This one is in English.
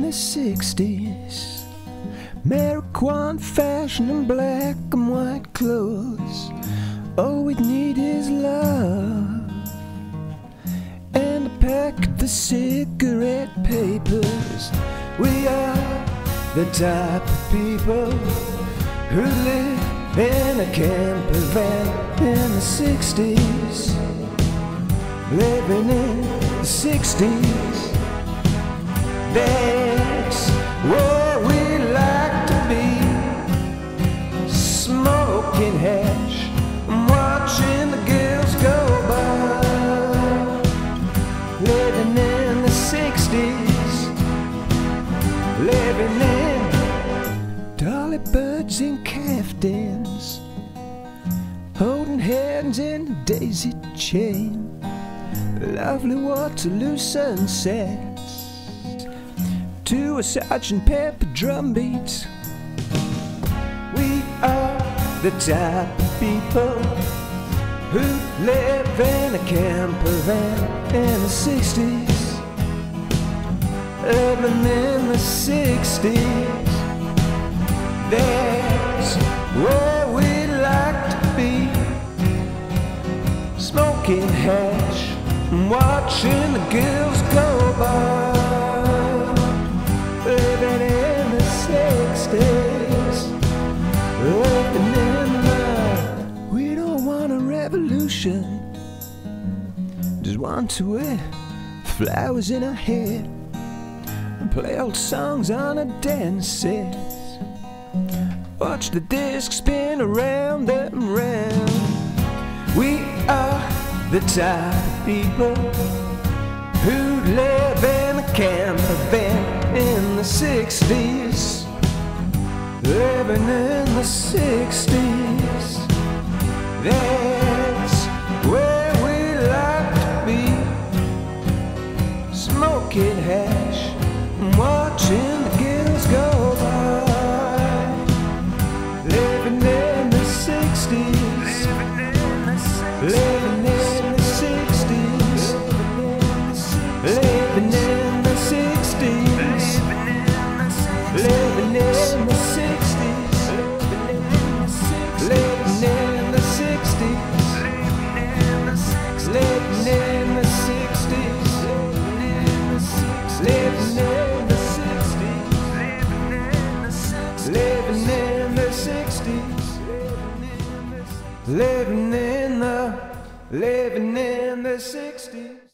the 60s. Marijuana fashion and black and white clothes. All we need is love and a pack of the cigarette papers. We are the type of people who live in a camper van in the 60s. Living in the 60s. That's where we like to be, smoking hash and watching the girls go by. Living in the 60s. Living in dolly birds in caftans, holding hands in a daisy chain. Lovely Waterloo sunsets to a Sgt. Pepper drum beat. We are the type of people who live in a camper van in the 60s. Living in the 60s. That's where we like to be, smoking hash and watching the girls go by. Living in the 60s. Living in the... We don't want a revolution, just want to wear flowers in our hair and play old songs on a dance set. Watch the disc spin around and round. We are the type of people who live in a camper van in the 60s. Living in the 60s. That's where we like to be, smoking hash and watching the girls go by. Living in the 60s. Living in the 60s. Living in the 60s. Living in the 60s. Living in the 60s. Living in the 60s. Living in the 60s. Living in the 60s. Living in the 60s.